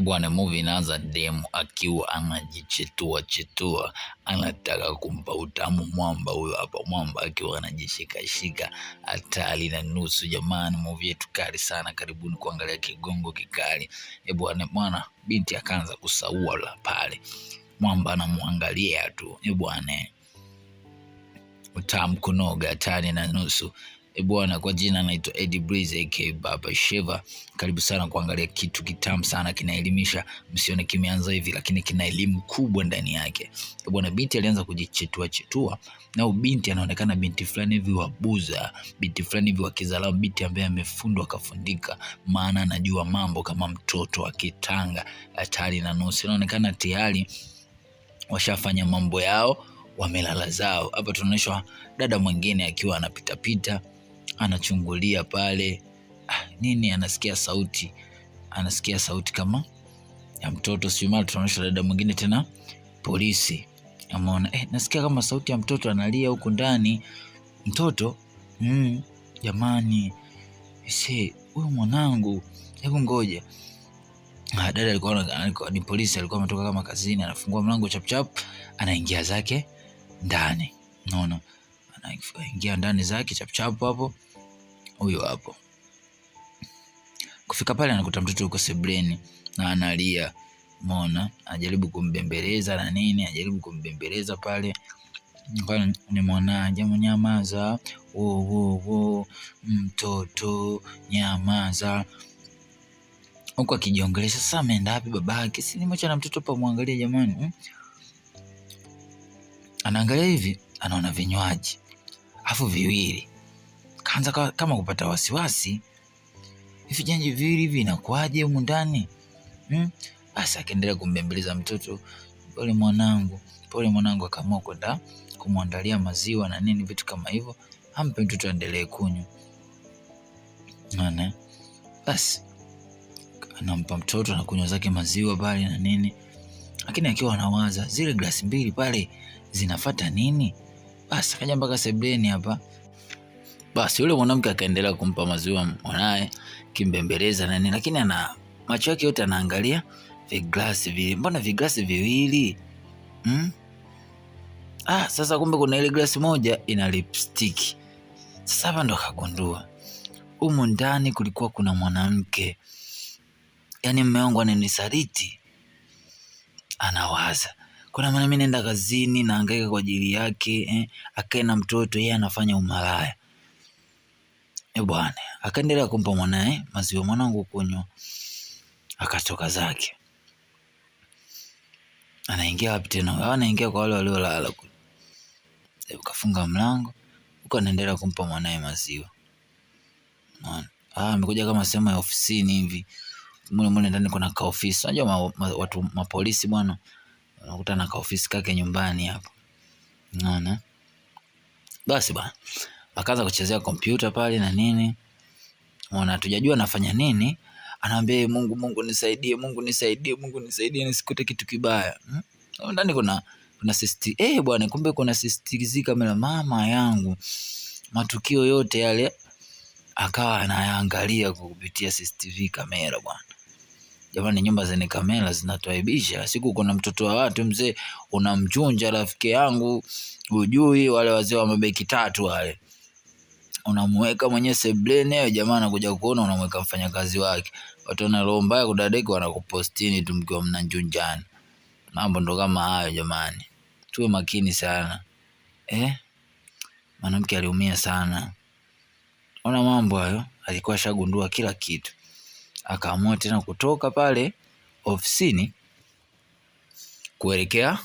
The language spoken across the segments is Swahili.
Bwana, movie inaanza demu akiwa anajichetua, anataka kumpa utamu mwamba huyo hapa. Mwamba akiwa anajishikashika hatari na nusu. Jamani, movie yetu kali sana, karibuni kuangalia kigongo kikali. Bwana, binti akaanza kusaua la pale, mwamba anamwangalia tu. Bwana, utamu kunoga, hatari na nusu. Bwana, kwa jina anaitwa Eddie Breeze aka Baba Sheva. Karibu sana kuangalia kitu kitamu sana, kinaelimisha. Msione kimeanza hivi, lakini kina elimu kubwa ndani yake. Bwana, binti alianza kujichetua na binti anaonekana binti fulani hivi wabuza, binti fulani hivi wa kizalao, binti ambaye amefundwa kafundika, maana anajua mambo kama mtoto wa kitanga. Hatari na nusu. Inaonekana tayari washafanya mambo yao, wamelala zao. Hapa tunaonyeshwa dada mwingine akiwa anapita anachungulia pale nini, anasikia sauti kama ya mtoto. Sio mara tunaonyeshwa dada mwingine tena polisi, ameona nasikia kama sauti ya mtoto analia huko ndani. Mtoto jamani, huyu mwanangu, hebu ngoja. Dada alikuwa ni polisi, alikuwa ametoka kama kazini, anafungua mlango chap, anaingia zake ndani. Unaona, anaingia ndani zake chap hapo. Huyo hapo kufika pale anakuta mtoto yuko sebleni na analia. Umeona, anajaribu kumbembeleza na nini, anajaribu kumbembeleza pale. Ni mwanaje, nyamaza, wo mtoto nyamaza, huko akijiongelesha. Sasa ameenda wapi babake? Si nimeacha na mtoto pa muangalie jamani. Anaangalia hivi, anaona vinywaji afu viwili, kaanza kama kupata wasiwasi, hivi vinywaji viwili hivi inakuaje humu ndani? Basi akaendelea kumbembeleza mtoto, pole mwanangu. Akaamua kwenda kumwandalia maziwa na nini, vitu kama hivyo, ampe mtoto aendelee kunywa. Unaona, basi anampa mtoto na kunywa zake maziwa pale na nini, lakini akiwa anawaza zile glasi mbili pale zinafuata nini. Basi akaja mpaka sebleni hapa. Basi yule mwanamke akaendelea kumpa maziwa mwanae, kimbembeleza na nini, lakini ana macho yake yote anaangalia viglasi vile. Mbona viglasi viwili? Sasa kumbe kuna ile glasi moja ina lipstick. Sasa hapa ndo akagundua humu ndani kulikuwa kuna mwanamke, yaani mume wangu ananisaliti. Anawaza, kuna maana mimi naenda kazini nahangaika kwa ajili yake, akae na mtoto, yeye anafanya umalaya. Bwana, akaendelea kumpa mwanae maziwa, mwanangu kunywa. Akatoka zake, anaingia wapi tena? Anaingia kwa wale waliolala kule. Kafunga mlango huko, anaendelea kumpa mwanae maziwa. Amekuja kama sehemu ya ofisini hivi. Mule ndani kuna ka ofisi. Unajua watu mapolisi bwana, unakuta na ka ofisi kake nyumbani hapo. Unaona? Basi bwana, akaanza kuchezea kompyuta pale na nini. Unaona, hatujajua anafanya nini. Anaambia Mungu nisaidie, Mungu nisaidie nisikute kitu kibaya. Ndani kuna bwana, kumbe kuna CCTV kamera. Mama yangu, matukio yote yale akawa anayaangalia kupitia CCTV kamera bwana. Jamani, nyumba zenye kamera zinatuaibisha. Siku kuna mtoto wa watu mzee, unamchunja rafiki yangu, ujui wale wazee wa mabeki tatu wale, unamweka mwenye sebleni, jamaa anakuja kuona unamweka mfanyakazi wake. Watu wana roho mbaya kudadeki, wanakupostini tu mkiwa mnanjunjana. Mambo ndo kama hayo jamani, tuwe makini sana. Mwanamke aliumia sana. Ona mambo hayo, alikuwa shagundua kila kitu. Akaamua tena kutoka pale ofisini kuelekea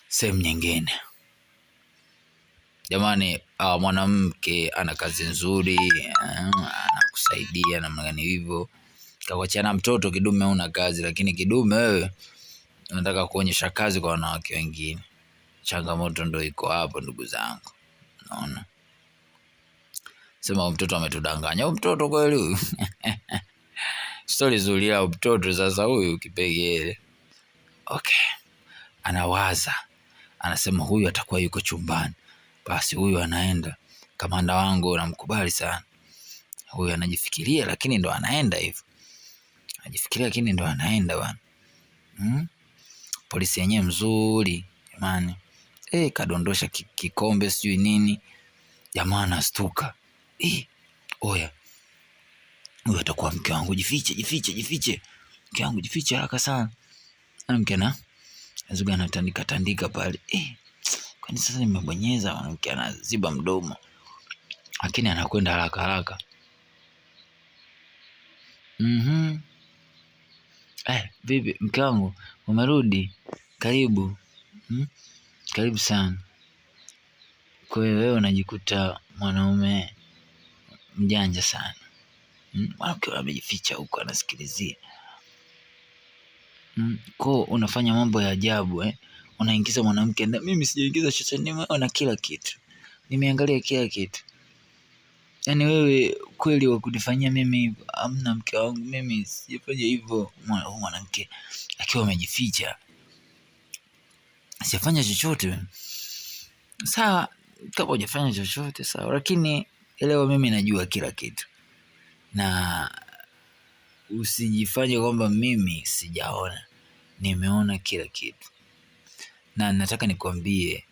sehemu nyingine. Jamani, mwanamke ana kazi nzuri, anakusaidia namna gani hivyo. Kakuachana mtoto kidume, una kazi, lakini kidume wewe unataka kuonyesha kazi kwa wanawake wengine. Changamoto ndo iko hapo ndugu zangu. Unaona? Sema mtoto ametudanganya. Huyu mtoto kweli huyu. Story zuri ya mtoto sasa huyu kipegele. Okay. Anawaza. Anasema huyu atakuwa yuko chumbani. Basi huyu anaenda. Kamanda wangu namkubali sana. Huyu anajifikiria lakini ndo anaenda hivyo. najifikiria, lakini ndo anaenda bwana. Polisi yenyewe mzuri jamani. Kadondosha kikombe sijui nini, jamaa anastuka. Oya, huyu atakuwa mke wangu, jifiche mke wangu, jifiche haraka sana. Mke na azuga anatandika pale. Kwani sasa nimebonyeza? Mke anaziba mdomo, lakini anakwenda haraka. Vipi mke wangu, umerudi? Karibu. Karibu sana. Kwa hiyo wewe unajikuta mwanaume mjanja sana. Mwanamke amejificha huko anasikilizia. Kwa unafanya mambo ya ajabu unaingiza mwanamke ndani. Mimi sijaingiza chochote, nimeona kila kitu, nimeangalia kila kitu. Yaani wewe kweli wa kunifanyia mimi? Amna mke wangu, mimi sijafanya hivyo. Mwanamke akiwa amejificha, sijafanya chochote. Sawa, kama hujafanya chochote sawa, lakini elewa mimi najua kila kitu, na usijifanye kwamba mimi sijaona. Nimeona kila kitu, na nataka nikwambie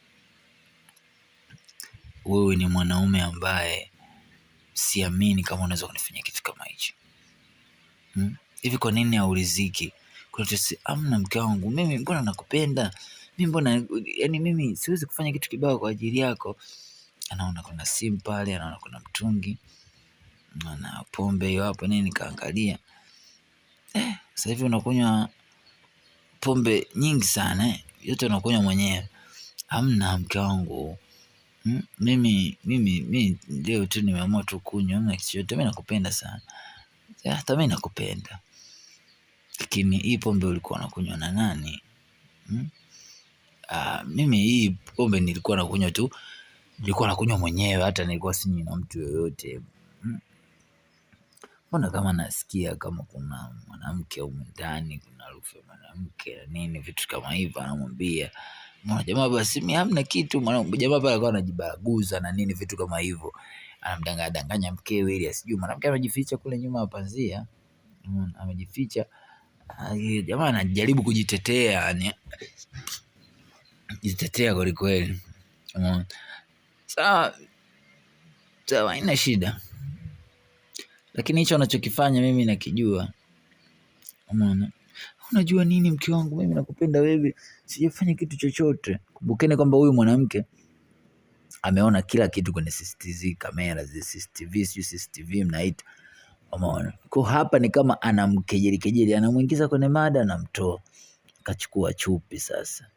wewe ni mwanaume ambaye siamini kama unaweza kunifanyia kitu kama hicho. Hivi kwa nini hauliziki? Amna mke wangu, mimi mbona nakupenda, mimi mbona, yani mimi siwezi kufanya kitu kibaya kwa ajili yako. Anaona kuna simu pale, anaona kuna mtungi na pombe hiyo hapo nini, kaangalia. Sasa hivi unakunywa pombe nyingi sana, yote unakunywa mwenyewe. Amna mke wangu, mimi leo tu nimeamua tu kunywa, amna kitu chochote. Mimi nakupenda sana, hata mimi nakupenda, lakini hii pombe ulikuwa unakunywa na nani? Mimi hii pombe nilikuwa nakunywa tu, nilikuwa nakunywa mwenyewe, hata nilikuwa sinywi na mtu yoyote. Mbona kama nasikia kama kuna mwanamke huko ndani, kuna harufu ya mwanamke na nini, vitu kama hivyo. Anamwambia mbona jamaa, basi mimi hamna kitu. Jamaa pale alikuwa anajibaraguza na nini, vitu kama hivyo, anamdanganya mkewe ili asijue. Mwanamke amejificha kule nyuma ya pazia, amejificha. Jamaa anajaribu kujitetea, yani jitetea kweli kweli. Sawa, haina shida, lakini hicho anachokifanya mimi nakijua. Umeona? Unajua nini mke wangu, mimi nakupenda wewe, sijafanya kitu chochote. Kumbukeni kwamba huyu mwanamke ameona kila kitu kwenye CCTV kamera, CCTV mnaita. Umeona? Kwa hapa ni kama anamkejeli, anamuingiza kwenye mada, anamtoa. Kachukua chupi sasa.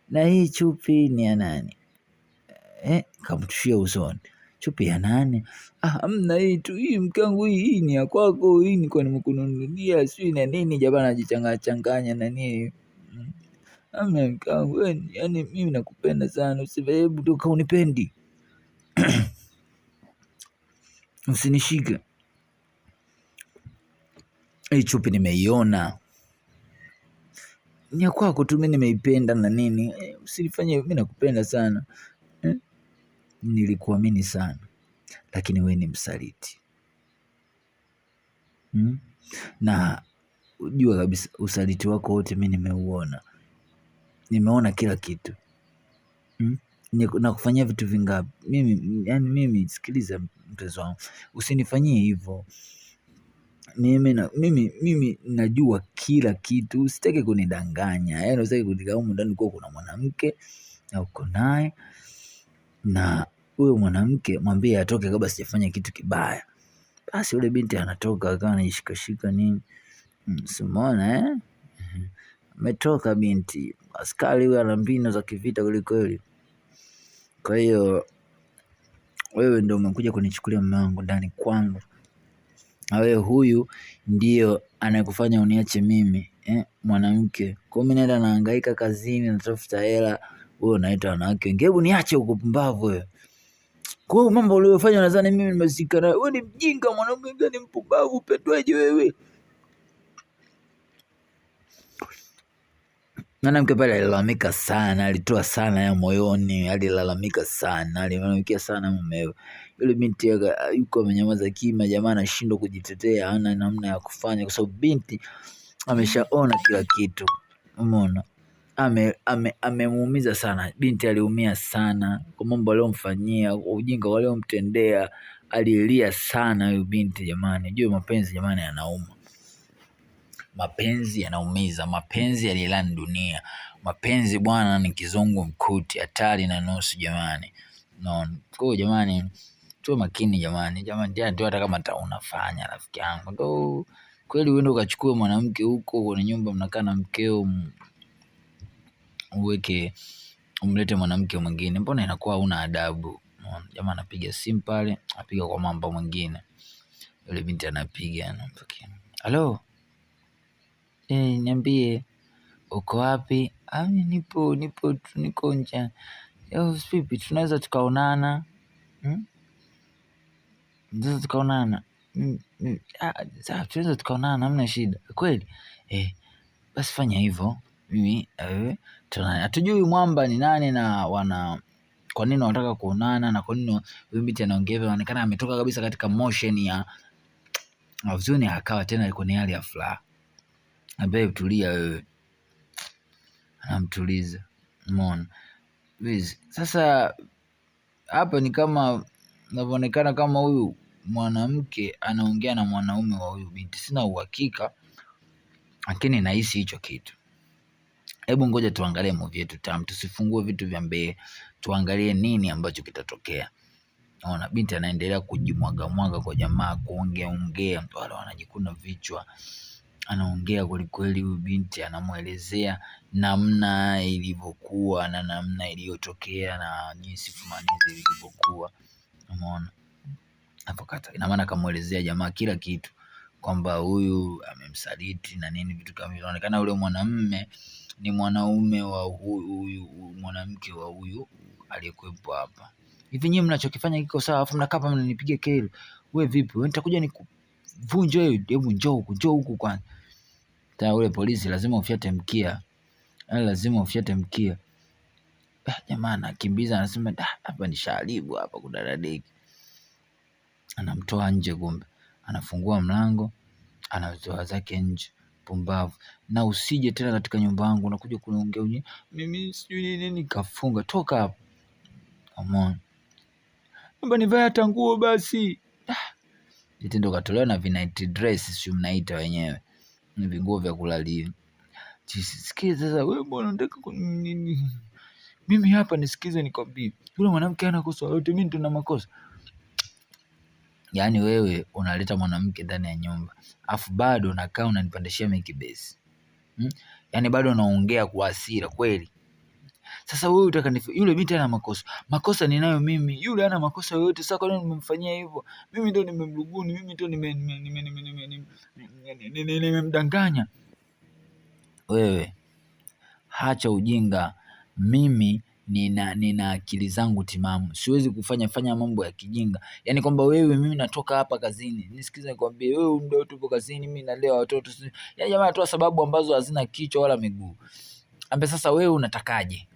Na hii chupi ni ya nani? Kamtushia usoni. Chupi ya nani? Amna hii tu, hii mke wangu, hii ni ya kwako, hii ni kwa nimekununulia, sijui na nini. Jamaa anajichanganya na nini. Amna mke wangu, yani mimi nakupenda sana, hebu toka, unipendi. Usinishike. Hii chupi nimeiona, ni ya kwako tu, mimi nimeipenda na nini. Usinifanye, mimi nakupenda sana. Nilikuamini sana, lakini wewe ni msaliti. Na ujua kabisa usaliti wako wote mimi nimeuona. Nimeona kila kitu. Nakufanyia vitu vingapi mimi? Sikiliza mpenzi wangu, usinifanyie hivyo. Mimi najua kila kitu, usitaki kunidanganya. Yaani usitaki kunidanganya ndani kwa kuna mwanamke na uko naye, na huyo mwanamke mwambie atoke kabla sijafanya kitu kibaya. Basi yule binti anatoka, akawa anashikashika nini. Simona ametoka binti. Askari huyo ana mbinu za kivita kweli kweli. Kwa hiyo wewe ndio umekuja kunichukulia mume wangu ndani kwangu, na wewe huyu ndio anayekufanya uniache mimi mwanamke. Kwa mimi naenda nahangaika kazini, natafuta hela, wewe unaita wanawake wengine. Hebu niache huko, pumbavu wewe. Kwa hiyo mambo uliyofanya nadhani mimi nimezika nayo. Wewe ni mjinga, mwanamke gani mpumbavu, pendweje wewe? Mwanamke pale alilalamika sana, alitoa sana ya moyoni, alilalamika sana, alimlalamikia sana mumewe. Yule binti yuko amenyamaza kimya, jamaa anashindwa kujitetea, hana namna ya kufanya kwa sababu binti ameshaona kila kitu. Umeona? Amemuumiza sana binti, aliumia sana kwa mambo aliyomfanyia, ujinga waliomtendea, alilia sana huyu binti. Jamani, jua mapenzi jamani yanauma, mapenzi yanaumiza, mapenzi yalilani dunia, mapenzi bwana ni kizungu mkuti, hatari na nusu jamani. No, kwa jamani tuwe makini jamani, ndio hata kama unafanya rafiki yangu, ndo kweli uende ukachukue mwanamke huko kwenye nyumba, mnakaa na mkeo, umlete mwanamke mwingine, mbona inakuwa huna adabu? Jamaa anapiga simu pale, apiga kwa mambo mwingine, yule binti anapiga, halo, niambie uko wapi? Niko nje. Vipi, tunaweza tukaonana? Tunaweza tukaonana, hamna shida. Kweli? Basi fanya hivyo. Mimi hatujui mwamba ni nani na kwa nini wanataka kuonana, na kwa nini huyu binti anaongea hivyo. Inaonekana ametoka kabisa katika motion ya huzuni, akawa tena kwenye hali ya furaha. Ambaye tulia wewe, anamtuliza. Umeona? Sasa hapa ni kama inavyoonekana kama huyu mwanamke anaongea na mwanaume wa huyu binti, sina uhakika, lakini nahisi hicho kitu. Hebu ngoja tuangalie movie yetu tamu, tusifungue vitu vya mbele, tuangalie nini ambacho kitatokea. Naona binti anaendelea kujimwaga kwa jamaa, kuongea, mtu wale wanajikuna vichwa, anaongea kwelikweli. Huyu binti anamuelezea namna ilivyokuwa na namna iliyotokea na jinsi fumanizi ilivyokuwa. Umeona hapo kata, ina maana kamuelezea jamaa kila kitu, kwamba huyu amemsaliti na nini, vitu kama hivyo. Inaonekana yule mwanamume ni mwanaume wa huyu mwanamke wa huyu aliyekuwepo hapa. Hivi nyinyi mnachokifanya kiko sawa, afu mnakaa hapa mnanipigia kelele. Wewe vipi? Wewe nitakuja nikuvunje wewe. Hebu njoo huku kwanza. Tena ule polisi lazima ufiate mkia. Lazima ufiate mkia. Jamaa anakimbiza, anasema hapa ni sharibu hapa kudaradeki. Anamtoa nje, kumbe anafungua mlango, anatoa zake nje. Pumbavu. Na usije tena katika nyumba yangu, unakuja kuniongea mimi sijui nini. Kafunga, toka hapo. Amon. Mbona nivae hata nguo basi. Ndo katolewa na night dress, sio mnaita wenyewe. Ni vinguo vya kulalia. Sikia sasa, wewe mbona unataka nini? Mimi hapa nisikize nikwambie. Yule mwanamke hana kosa lolote, mimi ndo na makosa. Yaani wewe unaleta mwanamke ndani ya nyumba, afu bado unakaa unanipandishia make base. Yaani bado unaongea kwa hasira kweli. Sasa wewe unataka yule binti ana makosa ninayo mimi, yule hana makosa yoyote. Sasa kwa nini nimemfanyia hivyo? Mimi ndo nimemrubuni, mimi ndo nimemdanganya. Wewe hacha ujinga. Mimi nina akili zangu timamu, siwezi kufanya mambo ya kijinga. Yaani kwamba wewe, mimi natoka hapa kazini, nisikize nikwambie, wewe ndio tupo kazini, mimi nalea watoto. Yaani jamaa atoa sababu ambazo hazina kichwa wala miguu. Ambe sasa wewe unatakaje?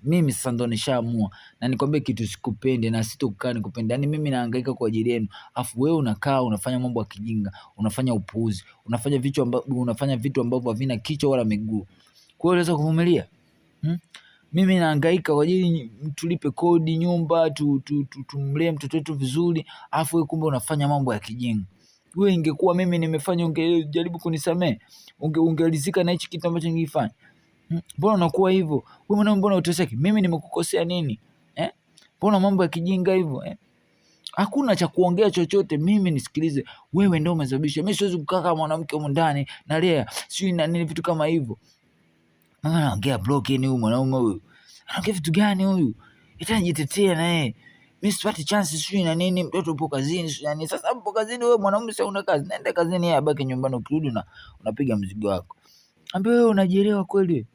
Mimi sasa ndo nishaamua, na nikwambie kitu, sikupendi na sitokukaa nikupende. Yaani mimi nahangaika kwa ajili yenu, afu wewe unakaa unafanya mambo ya kijinga, unafanya upuuzi, unafanya vitu ambavyo havina kichwa wala miguu. Kwa hiyo unaweza kuvumilia? Mimi nahangaika kwa ajili tulipe kodi nyumba, tumlee mtoto wetu vizuri, afu wewe kumbe unafanya mambo ya kijinga. Wewe ingekuwa mimi nimefanya, ungejaribu kunisamee, ungeridhika na hichi kitu ambacho nilifanya. Mbona unakuwa hivyo? Wewe mwanangu, mbona uteseki? Mimi nimekukosea nini? Mbona mambo ya kijinga hivyo? Hakuna cha kuongea chochote. Mimi nisikilize, wewe ndio umesababisha. Mimi siwezi kukaa kama mwanamke huko ndani na lea sio na nini vitu kama hivyo. Mama anaongea block ni huyu mwanaume huyu. Anaongea vitu gani huyu? Itajitetea na yeye. Mimi sipati chance sio na nini, mtoto upo kazini sio nini. Sasa upo kazini wewe mwanamume, sio una kazi. Nenda kazini, yeye abaki nyumbani, ukirudi na unapiga mzigo wako. Ambe wewe unajielewa kweli?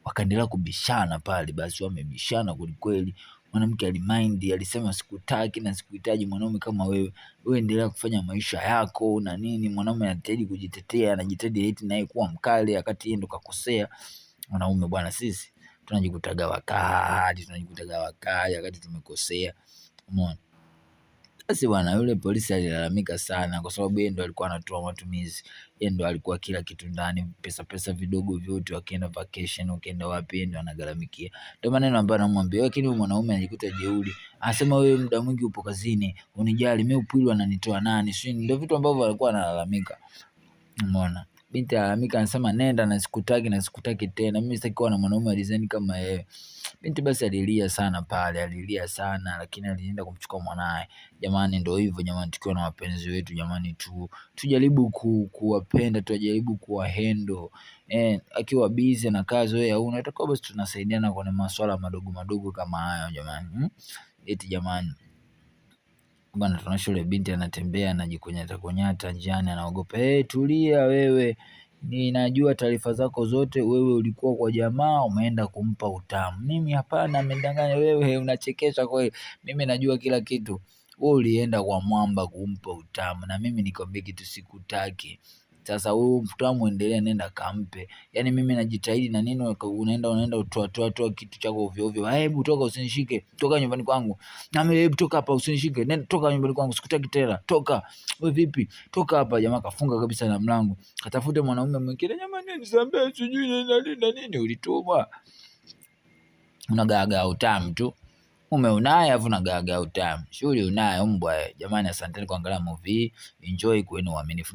Wakaendelea kubishana pale, basi wamebishana kweli. Mwanamke alimind, alisema sikutaki na sikuhitaji mwanaume kama wewe. Wewe endelea kufanya maisha yako na nini. Mwanaume anajitahidi kujitetea, anajitahidi eti naye kuwa mkali, wakati yeye ndo kakosea. Wanaume bwana, sisi tunajikutaga wakati tumekosea. Umeona? Basi bwana, yule polisi alilalamika sana, kwa sababu yeye ndo alikuwa anatoa matumizi, yeye ndo alikuwa kila kitu ndani, pesa vidogo vyote, wakienda vacation, wakienda wapi, yeye ndo anagharamikia. Ndio maneno ambayo anamwambia, lakini huyu mwanaume anajikuta jeuri, anasema wewe muda mwingi upo kazini, unijali mimi, upwilu ananitoa nani? Sio, ndio vitu ambavyo alikuwa analalamika. Umeona? Binti alalamika, anasema nenda na sikutaki tena, mimi sitaki kuwa na mwanaume wa design kama yeye. Binti basi alilia sana pale, alilia sana, lakini alienda kumchukua mwanae. Jamani, ndio hivyo jamani, tukiwa na wapenzi wetu jamani, tujaribu kuwapenda, tujaribu kuwahandle. Akiwa busy na kazi, wewe hauna, itakuwa basi tunasaidiana kwenye masuala madogo kama hayo jamani. Eti jamani bwana, tunaona yule binti anatembea anajikunyata njiani, anaogopa. Tulia wewe, ninajua taarifa zako zote. Wewe ulikuwa kwa jamaa, umeenda kumpa utamu. Mimi hapana, amedanganya. Wewe unachekesha kweli, mimi najua kila kitu. Wewe ulienda kwa mwamba kumpa utamu, na mimi nikwambia kitu, sikutaki. Sasa wewe utamu endelea, nenda kampe. Yaani mimi najitahidi na nini, unaenda utoa kitu chako ovyo ovyo. Hebu toka, usinishike, toka nyumbani kwangu. Na mimi hebu toka hapa, usinishike. Nenda, toka nyumbani kwangu, sikutaki tena. Toka. Wewe vipi? Toka hapa. Jamaa kafunga kabisa na mlango. Katafute mwanaume mwingine. Jamani, nisambe, sijui na nini ulituma. Unagaagaa utamu tu. Unaye afu unagaagaa utamu. Shughuli unayo mbwa. Jamani, asanteni kuangalia movie. Enjoy, kuweni waaminifu.